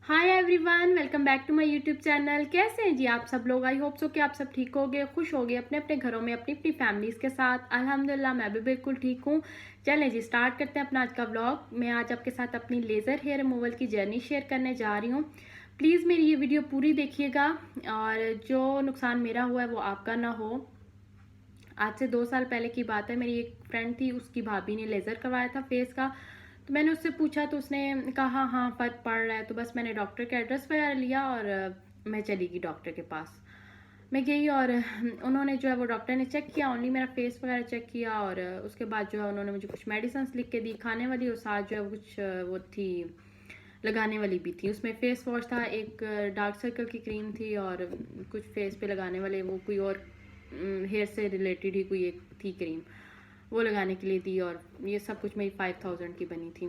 Hi everyone, welcome back to my YouTube channel. कैसे हैं जी आप सब लोग? आई होप सो कि आप सब ठीक होगे, खुश होगे अपने अपने घरों में अपनी अपनी फैमिलीज़ के साथ। अल्हम्दुलिल्लाह मैं भी बिल्कुल ठीक हूँ। चलें जी, स्टार्ट करते हैं अपना आज का व्लॉग। मैं आज आपके साथ अपनी लेज़र हेयर रिमूवल की जर्नी शेयर करने जा रही हूँ। प्लीज़ मेरी ये वीडियो पूरी देखिएगा और जो नुकसान मेरा हुआ है वो आपका ना हो। आज से 2 साल पहले की बात है। मेरी एक फ्रेंड थी, उसकी भाभी ने लेज़र करवाया था फेस का। तो मैंने उससे पूछा तो उसने कहा हाँ फ़र्क पड़ रहा है। तो बस मैंने डॉक्टर का एड्रेस वगैरह लिया और मैं चली गई डॉक्टर के पास। मैं गई और उन्होंने जो है वो डॉक्टर ने चेक किया, ओनली मेरा फेस वगैरह चेक किया और उसके बाद जो है उन्होंने मुझे कुछ मेडिसिन लिख के दी खाने वाली, और साथ जो है वो कुछ वो थी लगाने वाली भी थी। उसमें फेस वॉश था, एक डार्क सर्कल की क्रीम थी और कुछ फेस पे लगाने वाले वो कोई और हेयर से रिलेटेड ही कोई एक थी क्रीम, वो लगाने के लिए दी। और ये सब कुछ मेरी 5000 की बनी थी।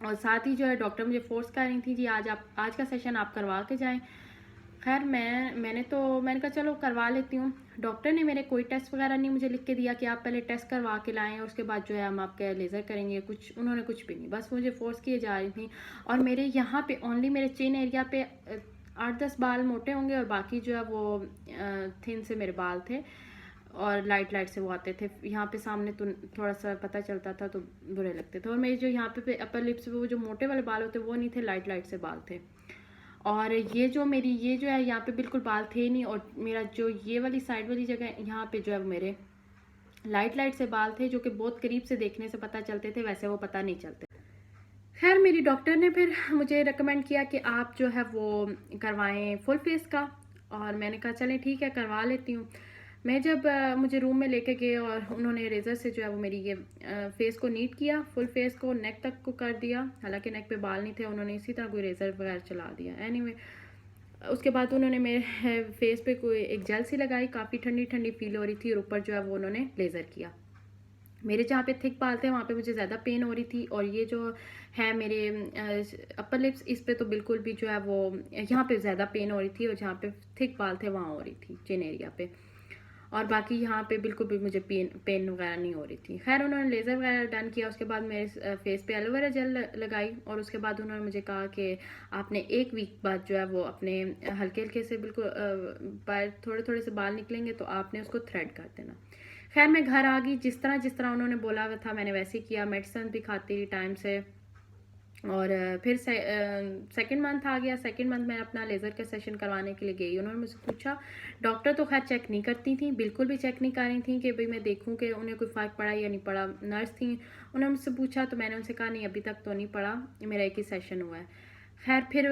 और साथ ही जो है डॉक्टर मुझे फोर्स कर रही थी जी आज का सेशन आप करवा के जाएं। खैर मैंने कहा चलो करवा लेती हूँ। डॉक्टर ने मेरे कोई टेस्ट वगैरह नहीं मुझे लिख के दिया कि आप पहले टेस्ट करवा के लाएं और उसके बाद जो है हम आपके लेज़र करेंगे, कुछ उन्होंने कुछ भी नहीं, बस मुझे फोर्स किए जा रही थी। और मेरे यहाँ पे ओनली मेरे चिन एरिया पे 8-10 बाल मोटे होंगे और बाकी जो है वो थिन से मेरे बाल थे और लाइट लाइट से वो आते थे। यहाँ पे सामने तो थोड़ा सा पता चलता था तो बुरे लगते थे। और मेरे जो यहाँ पे अपर लिप्स पे वो जो मोटे वाले बाल होते वो नहीं थे, लाइट लाइट से बाल थे। और ये जो है यहाँ पे बिल्कुल बाल थे नहीं, और मेरा जो ये वाली साइड वाली जगह यहाँ पे जो है मेरे लाइट लाइट से बाल थे, जो कि बहुत करीब से देखने से पता चलते थे, वैसे वो पता नहीं चलते। खैर मेरी डॉक्टर ने फिर मुझे रेकमेंड किया कि आप जो है वो करवाएं फुल फेस का। और मैंने कहा चलें ठीक है करवा लेती हूँ। मैं जब मुझे रूम में लेके गए और उन्होंने रेज़र से जो है वो मेरी ये फेस को नीट किया, फुल फेस को नेक तक को कर दिया। हालांकि नेक पे बाल नहीं थे, उन्होंने इसी तरह कोई रेज़र वगैरह चला दिया। एनीवे उसके बाद उन्होंने मेरे फेस पे कोई एक जेल सी लगाई, काफ़ी ठंडी ठंडी फील हो रही थी, और ऊपर जो है वो उन्होंने लेज़र किया। मेरे जहाँ पे थिक बाल थे वहाँ पे मुझे ज़्यादा पेन हो रही थी, और ये जो है मेरे अपर लिप्स, इस पे तो बिल्कुल भी जो है वो यहाँ पे ज़्यादा पेन हो रही थी, और जहाँ पे थिक बाल थे वहाँ हो रही थी चिन एरिया पे। और बाकी यहाँ पे बिल्कुल भी मुझे पेन वगैरह नहीं हो रही थी। खैर उन्होंने लेज़र वगैरह डन किया, उसके बाद मेरे फेस पे एलोवेरा जेल लगाई, और उसके बाद उन्होंने मुझे कहा कि आपने 1 वीक बाद जो है वो अपने हल्के हल्के से बिल्कुल थोड़े थोड़े से बाल निकलेंगे तो आपने उसको थ्रेड कर देना। खैर मैं घर आ गई, जिस तरह उन्होंने बोला हुआ था मैंने वैसे ही किया, मेडिसिन भी खाती रही टाइम से। और फिर सेकंड मंथ आ गया। सेकंड मंथ मैं अपना लेज़र का सेशन करवाने के लिए गई। उन्होंने मुझसे पूछा, डॉक्टर तो खैर चेक नहीं करती थी, बिल्कुल भी चेक नहीं कर रही थी कि भाई मैं देखूं कि उन्हें कोई फ़र्क पड़ा या नहीं पड़ा। नर्स थी, उन्होंने मुझसे पूछा तो मैंने उनसे कहा नहीं अभी तक तो नहीं पड़ा, मेरा एक ही सेशन हुआ है। खैर फिर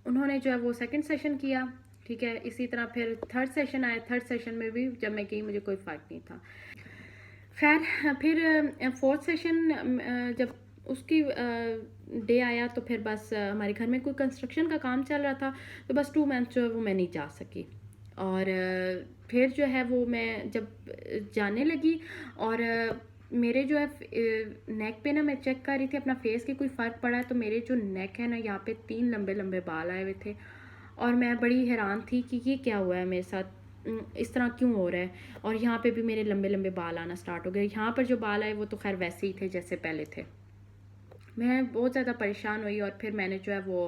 उन्होंने जो है वो सेकेंड सेशन किया, ठीक है। इसी तरह फिर थर्ड सेशन आया। थर्ड सेशन में भी जब मैं गई मुझे कोई फ़र्क नहीं था। खैर फिर फोर्थ सेशन जब उसकी डे आया तो फिर बस हमारे घर में कोई कंस्ट्रक्शन का काम चल रहा था, तो बस 2 मंथ जो है वो मैं नहीं जा सकी। और फिर जो है वो मैं जब जाने लगी और मेरे जो है नेक पे ना मैं चेक कर रही थी अपना फेस कि कोई फ़र्क पड़ा है, तो मेरे जो नेक है ना यहाँ पे 3 लंबे लंबे बाल आए हुए थे। और मैं बड़ी हैरान थी कि ये क्या हुआ है मेरे साथ, इस तरह क्यों हो रहा है। और यहाँ पे भी मेरे लंबे लंबे बाल आना स्टार्ट हो गए। यहाँ पर जो बाल आए वो तो खैर वैसे ही थे जैसे पहले थे। मैं बहुत ज़्यादा परेशान हुई और फिर मैंने जो है वो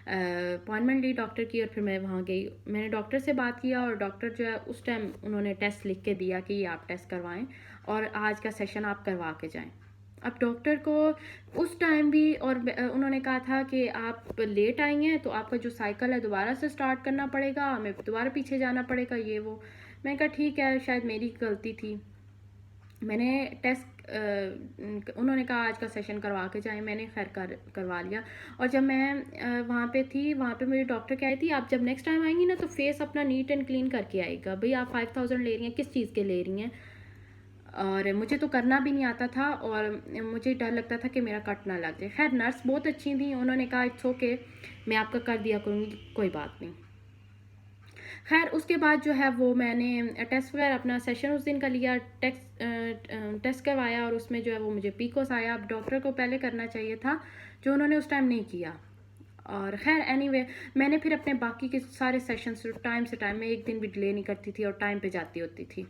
अपॉइंटमेंट ली डॉक्टर की, और फिर मैं वहाँ गई। मैंने डॉक्टर से बात किया और डॉक्टर जो है उस टाइम उन्होंने टेस्ट लिख के दिया कि ये आप टेस्ट करवाएं और आज का सेशन आप करवा के जाएं। अब डॉक्टर को उस टाइम भी और उन्होंने कहा था कि आप लेट आई हैं तो आपका जो साइकिल है दोबारा से स्टार्ट करना पड़ेगा, हमें दोबारा पीछे जाना पड़ेगा, ये वो। मैं कहा ठीक है शायद मेरी गलती थी। मैंने टेस्ट उन्होंने कहा आज का सेशन करवा के जाएं, मैंने खैर करवा लिया। और जब मैं वहाँ पे थी, वहाँ पे मेरी डॉक्टर कह रही थी आप जब नेक्स्ट टाइम आएंगी ना तो फेस अपना नीट एंड क्लीन करके आएगा। भाई आप 5000 ले रही हैं, किस चीज़ के ले रही हैं? और मुझे तो करना भी नहीं आता था और मुझे डर लगता था कि मेरा कट ना लग जाए। खैर नर्स बहुत अच्छी थी, उन्होंने कहा इट्स ओके, मैं आपका कर दिया करूँगी, कोई बात नहीं। खैर उसके बाद जो है वो मैंने टेस्ट वगैरह अपना सेशन उस दिन का लिया, टेस्ट करवाया और उसमें जो है वो मुझे पीकोस आया। अब डॉक्टर को पहले करना चाहिए था, जो उन्होंने उस टाइम नहीं किया। और खैर एनीवे मैंने फिर अपने बाकी के सारे सेशंस टाइम से टाइम में एक दिन भी डिले नहीं करती थी और टाइम पे जाती होती थी।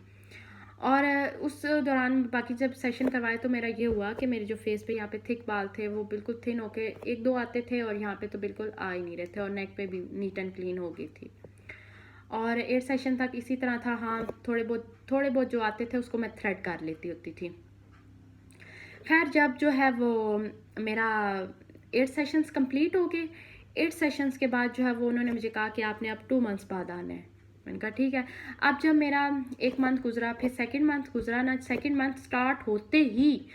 और उस दौरान बाकी जब सेशन करवाए तो मेरा ये हुआ कि मेरे जो फेस पे यहाँ पे थिक बाल थे वो बिल्कुल थिन होके एक दो आते थे और यहाँ पे तो बिल्कुल आ ही नहीं रहे थे और नेक पे भी नीट एंड क्लीन हो गई थी। और 8 सेशन तक इसी तरह था। हाँ, थोड़े बहुत जो आते थे उसको मैं थ्रेड कर लेती होती थी। खैर जब जो है वो मेरा 8 सेशंस कंप्लीट हो गए, 8 सेशंस के बाद जो है वो उन्होंने मुझे कहा कि आपने अब 2 मंथ्स बाद आना है। मैंने कहा ठीक है। अब जब मेरा 1 मंथ गुजरा, फिर सेकंड मंथ गुजरा ना, सेकंड मंथ स्टार्ट होते ही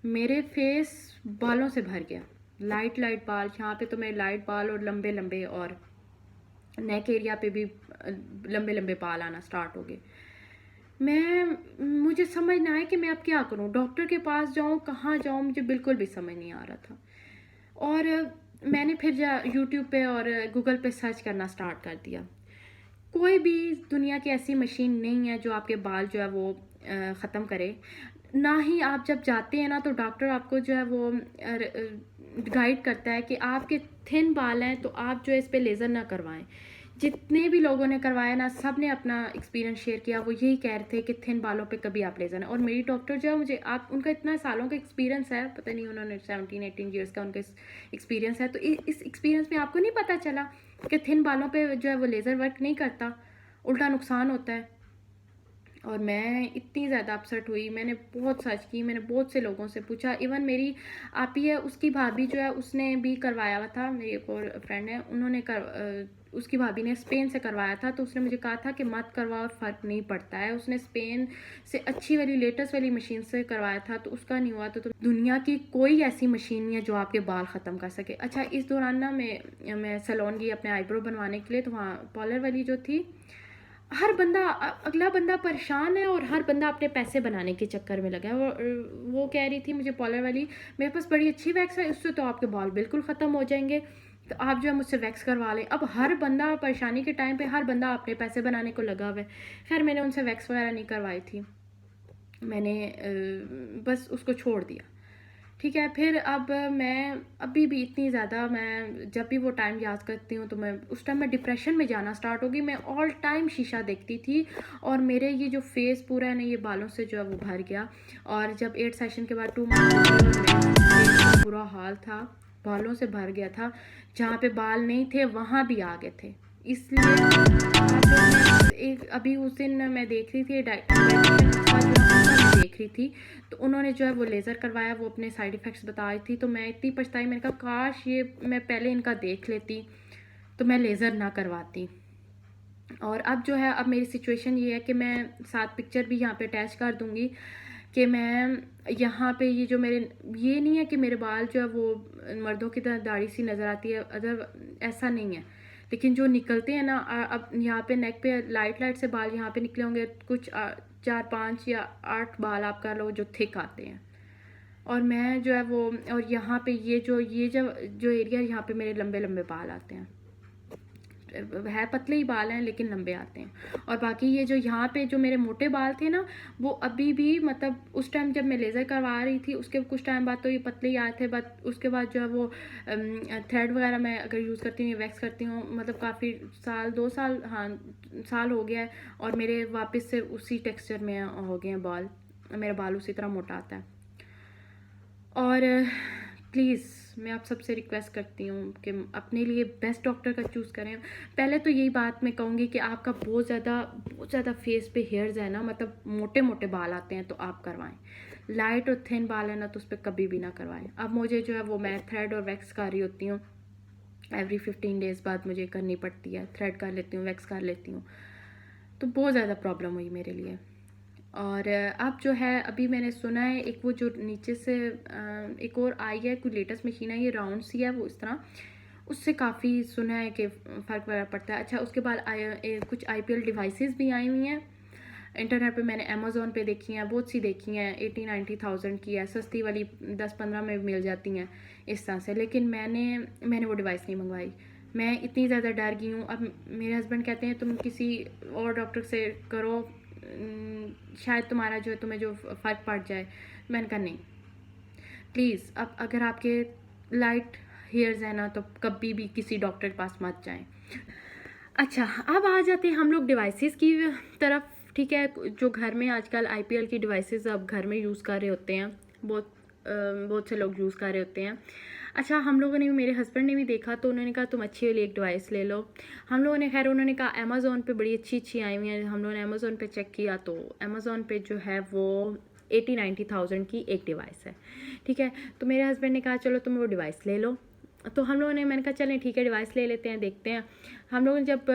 मेरे फेस बालों से भर गया। लाइट लाइट बाल, यहाँ पे तो मेरे लाइट बाल और लंबे लंबे, और नेक एरिया पे भी लंबे लंबे बाल आना स्टार्ट हो गए। मुझे समझ ना आए कि मैं अब क्या करूं, डॉक्टर के पास जाऊं, कहाँ जाऊं, मुझे बिल्कुल भी समझ नहीं आ रहा था। और मैंने फिर यूट्यूब पे और गूगल पे सर्च करना स्टार्ट कर दिया। कोई भी दुनिया की ऐसी मशीन नहीं है जो आपके बाल जो है वो ख़त्म करे। ना ही आप जब जाते हैं ना तो डॉक्टर आपको जो है वो गाइड करता है कि आपके थिन बाल हैं तो आप जो है इस पे लेज़र ना करवाएं। जितने भी लोगों ने करवाया ना, सब ने अपना एक्सपीरियंस शेयर किया, वो यही कह रहे थे कि थिन बालों पे कभी आप लेज़र ना। और मेरी डॉक्टर जो है मुझे, आप उनका इतना सालों का एक्सपीरियंस है, पता नहीं उन्होंने 17-18 ईयर्स का उनका एक्सपीरियंस है, तो इस एक्सपीरियंस में आपको नहीं पता चला कि थिन बालों पे जो है वो लेज़र वर्क नहीं करता, उल्टा नुकसान होता है। और मैं इतनी ज़्यादा अपसेट हुई, मैंने बहुत सर्च की, मैंने बहुत से लोगों से पूछा। इवन मेरी आप ही है, उसकी भाभी जो है उसने भी करवाया हुआ था, मेरी एक और फ्रेंड है, उसकी भाभी ने स्पेन से करवाया था, तो उसने मुझे कहा था कि मत करवाओ, फ़र्क नहीं पड़ता है। उसने स्पेन से अच्छी वाली लेटेस्ट वाली मशीन से करवाया था, तो उसका नहीं हुआ। तो दुनिया की कोई ऐसी मशीन नहीं है जो आपके बाल ख़त्म कर सके। अच्छा, इस दौरान ना मैं सैलून गई अपने आईब्रो बनवाने के लिए, तो वहाँ पार्लर वाली जो थी, हर बंदा अगला बंदा परेशान है और हर बंदा अपने पैसे बनाने के चक्कर में लगा है। वो कह रही थी मुझे पार्लर वाली, मेरे पास बड़ी अच्छी वैक्स है, उससे तो आपके बाल बिल्कुल ख़त्म हो जाएंगे, तो आप जो है मुझसे वैक्स करवा लें। अब हर बंदा परेशानी के टाइम पे हर बंदा अपने पैसे बनाने को लगा हुआ है। खैर मैंने उनसे वैक्स वगैरह नहीं करवाई थी, मैंने बस उसको छोड़ दिया। ठीक है, फिर अब मैं अभी भी इतनी ज़्यादा, मैं जब भी वो टाइम याद करती हूँ तो मैं उस टाइम मैं डिप्रेशन में जाना स्टार्ट हो गई। मैं ऑल टाइम शीशा देखती थी और मेरे ये जो फेस पूरा है ना, ये बालों से जो है वो भर गया। और जब 8 सेशन के बाद 2 मंथ बुरा हाल था, बालों से भर गया था, जहाँ पे बाल नहीं थे वहाँ भी आ गए थे। इसलिए एक अभी उस दिन मैं देख रही थी देख रही थी, तो उन्होंने जो है वो लेज़र करवाया, वो अपने साइड इफ़ेक्ट्स बताई थी, तो मैं इतनी पछताई, मैंने कहा काश ये मैं पहले इनका देख लेती तो मैं लेज़र ना करवाती। और अब जो है, अब मेरी सिचुएशन ये है कि मैं साथ पिक्चर भी यहाँ पे अटैच कर दूँगी कि मैं यहाँ पे ये जो मेरे, ये नहीं है कि मेरे बाल जो है वो मर्दों की तरह दाढ़ी सी नज़र आती है, अदर ऐसा नहीं है, लेकिन जो निकलते हैं ना, अब यहाँ पे नेक पे लाइट लाइट से बाल यहाँ पे निकले होंगे, कुछ 4-5 या 8 बाल आप कर लो जो थिक आते हैं। और मैं जो है वो, और यहाँ पे ये जो एरिया, यहाँ पे मेरे लंबे लंबे बाल आते हैं, है पतले ही बाल हैं लेकिन लंबे आते हैं। और बाकी ये जो यहाँ पे जो मेरे मोटे बाल थे ना, वो अभी भी, मतलब उस टाइम जब मैं लेज़र करवा रही थी उसके कुछ टाइम बाद तो ये पतले ही आए थे, बट उसके बाद जो है वो थ्रेड वगैरह मैं अगर यूज़ करती हूँ, वैक्स करती हूँ, मतलब काफ़ी साल, 2 साल, हाँ साल हो गया है, और मेरे वापस से उसी टेक्सचर में हो गए हैं बाल, मेरा बाल उसी तरह मोटा आता है। और प्लीज़ मैं आप सबसे रिक्वेस्ट करती हूँ कि अपने लिए बेस्ट डॉक्टर का चूज़ करें। पहले तो यही बात मैं कहूँगी कि आपका बहुत ज़्यादा फेस पे हेयर्स है ना, मतलब मोटे मोटे बाल आते हैं तो आप करवाएं। लाइट और थिन बाल है ना तो उस पर कभी भी ना करवाएं। अब मुझे जो है वो, मैं थ्रेड और वैक्स कर रही होती हूँ, एवरी 15 डेज़ बाद मुझे करनी पड़ती है, थ्रेड कर लेती हूँ, वैक्स कर लेती हूँ, तो बहुत ज़्यादा प्रॉब्लम हुई मेरे लिए। और अब जो है, अभी मैंने सुना है एक वो जो नीचे से एक और आई है, कोई लेटेस्ट मशीन है, ये राउंड सी है, वो इस तरह, उससे काफ़ी सुना है कि फ़र्क वगैरह पड़ता है। अच्छा, उसके बाद कुछ IPL डिवाइसेस भी आई हुई हैं इंटरनेट पे, मैंने अमेज़ोन पे देखी हैं, बहुत सी देखी हैं, 80-90,000 की है, सस्ती वाली 10-15 में मिल जाती हैं इस तरह से, लेकिन मैंने वो डिवाइस नहीं मंगवाई। मैं इतनी ज़्यादा डर गई हूँ। अब मेरे हस्बैंड कहते हैं तुम किसी और डॉक्टर से करो, शायद तुम्हारा जो है, तुम्हें जो फ़र्क पड़ जाए। मैंने कहा नहीं, प्लीज़, अब अगर आपके लाइट हेयर्स हैं ना तो कभी भी किसी डॉक्टर के पास मत जाएं। अच्छा, अब आ जाते हैं हम लोग डिवाइसेस की तरफ ठीक है। जो घर में आजकल IPL की डिवाइसेस अब घर में यूज़ कर रहे होते हैं, बहुत से लोग यूज़ कर रहे होते हैं। अच्छा, हम लोगों ने, मेरे हस्बैंड ने भी देखा तो उन्होंने कहा तुम अच्छी वाली एक डिवाइस ले लो। हम लोगों ने, खैर उन्होंने कहा अमेज़ोन पे बड़ी अच्छी आई हुई हैं। हम लोगों ने अमेज़ोन पे चेक किया तो अमेज़ोन पे जो है वो 80-90,000 की एक डिवाइस है, ठीक है। तो मेरे हस्बैंड ने कहा चलो तुम वो डिवाइस ले लो। तो हम लोगों ने, मैंने कहा चलें ठीक है डिवाइस ले लेते हैं, देखते हैं। हम लोगों ने जब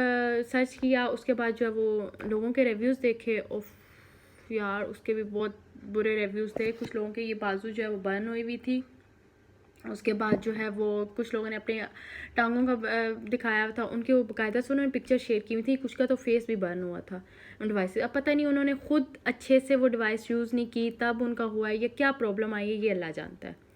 सर्च किया उसके बाद जो है वो लोगों के रिव्यूज़ देखे, उफ यार उसके भी बहुत बुरे रिव्यूज़ थे। कुछ लोगों के ये बाजू जो है वो बर्न हुई हुई थी। उसके बाद जो है वो कुछ लोगों ने अपने टांगों का दिखाया था, उनके वो बाकायदा से उन्होंने पिक्चर शेयर की हुई थी। कुछ का तो फेस भी बर्न हुआ था उन डिवाइस से। अब पता नहीं उन्होंने खुद अच्छे से वो डिवाइस यूज़ नहीं की तब उनका हुआ है, या क्या प्रॉब्लम आई है ये अल्लाह जानता है।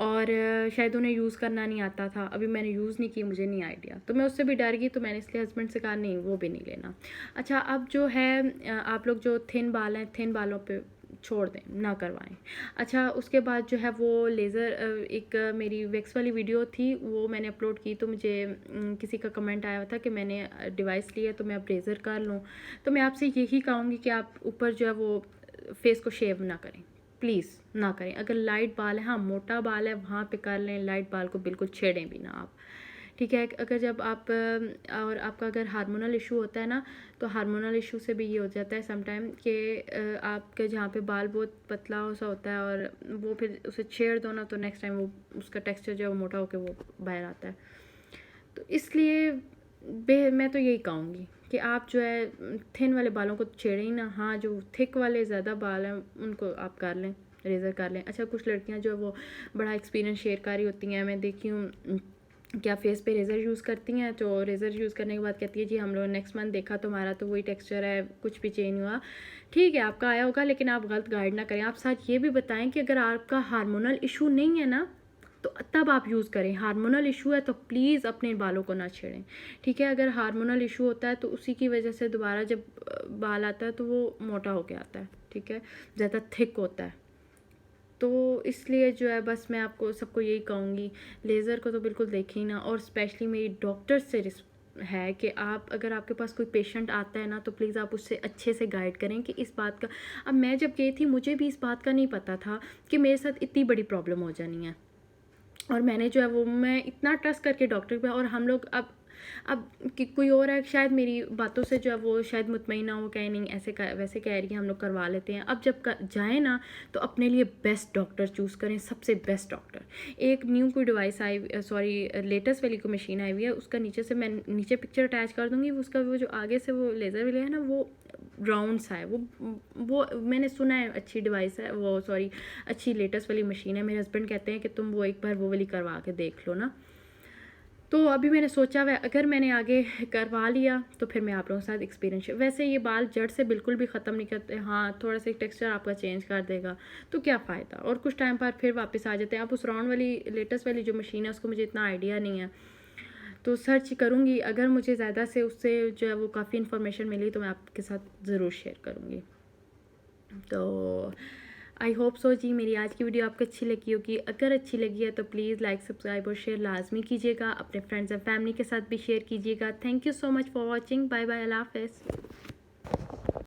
और शायद उन्हें यूज़ करना नहीं आता था। अभी मैंने यूज़ नहीं की, मुझे नहीं आइडिया, तो मैं उससे भी डर गई। तो मैंने इसलिए हस्बैंड से कहा नहीं वो भी नहीं लेना। अच्छा, अब जो है आप लोग जो थिन बाल हैं, थिन बालों पे छोड़ दें, ना करवाएं। अच्छा, उसके बाद जो है वो लेज़र, एक मेरी वैक्स वाली वीडियो थी वो मैंने अपलोड की, तो मुझे किसी का कमेंट आया था कि मैंने डिवाइस लिया तो मैं अब लेज़र कर लूँ। तो मैं आपसे यही कहूँगी कि आप ऊपर जो है वो फेस को शेव ना करें, प्लीज़ ना करें। अगर लाइट बाल है, हाँ मोटा बाल है, वहाँ पे कर लें, लाइट बाल को बिल्कुल छेड़ें भी ना आप, ठीक है। अगर जब आप और आपका अगर हार्मोनल इशू होता है ना, तो हार्मोनल इशू से भी ये हो जाता है समटाइम कि आपके जहाँ पे बाल बहुत पतला सा होता है और वो फिर उसे छेड़ दो ना तो नेक्स्ट टाइम वो उसका टेक्सचर जो है वो मोटा होकर वो बाहर आता है। तो इसलिए मैं तो यही कहूँगी कि आप जो है थिन वाले बालों को छेड़ें ही ना। हाँ, जो थिक वाले ज़्यादा बाल हैं उनको आप कर लें, रेज़र कर लें। अच्छा, कुछ लड़कियां जो है वो बड़ा एक्सपीरियंस शेयर कर रही होती हैं, मैं देखी हूँ क्या फेस पे रेज़र यूज़ करती हैं, तो रेज़र यूज़ करने के बाद कहती है जी हम लोग नेक्स्ट मंथ देखा तो हमारा तो वही टेक्सचर है, कुछ भी चेंज हुआ। ठीक है, आपका आया होगा, लेकिन आप गलत गाइड ना करें। आप साथ ये भी बताएं कि अगर आपका हार्मोनल इशू नहीं है ना तो तब आप यूज़ करें। हार्मोनल इशू है तो प्लीज़ अपने बालों को ना छेड़ें, ठीक है। अगर हार्मोनल इशू होता है तो उसी की वजह से दोबारा जब बाल आता है तो वो मोटा होके आता है, ठीक है, ज़्यादा थिक होता है। तो इसलिए जो है बस मैं आपको सबको यही कहूँगी, लेज़र को तो बिल्कुल देखें ही ना। और स्पेशली मेरी डॉक्टर से है कि आप, अगर आपके पास कोई पेशेंट आता है ना तो प्लीज़ आप उससे अच्छे से गाइड करें कि इस बात का। अब मैं जब गई थी मुझे भी इस बात का नहीं पता था कि मेरे साथ इतनी बड़ी प्रॉब्लम हो जानी है, और मैंने जो है वो मैं इतना ट्रस्ट करके डॉक्टर पे, और हम लोग अब कि कोई और है शायद मेरी बातों से जो है वो शायद मुतमईन ना हो, कहे नहीं ऐसे वैसे कह रही है, हम लोग करवा लेते हैं। अब जब जाए ना तो अपने लिए बेस्ट डॉक्टर चूज़ करें, सबसे बेस्ट डॉक्टर। एक न्यू कोई डिवाइस आई, सॉरी लेटेस्ट वाली कोई मशीन आई हुई है, उसका नीचे से मैं नीचे पिक्चर अटैच कर दूँगी, उसका वो जो आगे से वो लेज़र वाले है ना वो राउंड सा है, वो मैंने सुना है अच्छी डिवाइस है वो, सॉरी अच्छी लेटेस्ट वाली मशीन है। मेरे हस्बैंड कहते हैं कि तुम वो एक बार वो वाली करवा के देख लो ना। तो अभी मैंने सोचा हुआ अगर मैंने आगे करवा लिया तो फिर मैं आप लोगों के साथ एक्सपीरियंस, वैसे ये बाल जड़ से बिल्कुल भी ख़त्म नहीं करते, हाँ थोड़ा सा एक टेक्सचर आपका चेंज कर देगा तो क्या फ़ायदा, और कुछ टाइम बाद फिर वापस आ जाते हैं। आप उस राउंड वाली लेटेस्ट वाली जो मशीन है उसको मुझे इतना आइडिया नहीं है, तो सर्च करूँगी, अगर मुझे ज़्यादा से उससे जो है वो काफ़ी इन्फॉर्मेशन मिली तो मैं आपके साथ ज़रूर शेयर करूँगी। तो आई होप सो जी मेरी आज की वीडियो आपको अच्छी लगी होगी। अगर अच्छी लगी है तो प्लीज़ लाइक सब्सक्राइब और शेयर लाजमी कीजिएगा, अपने फ्रेंड्स एंड फैमिली के साथ भी शेयर कीजिएगा। Thank you so much for watching, bye bye, अल्लाह हाफ़िज़।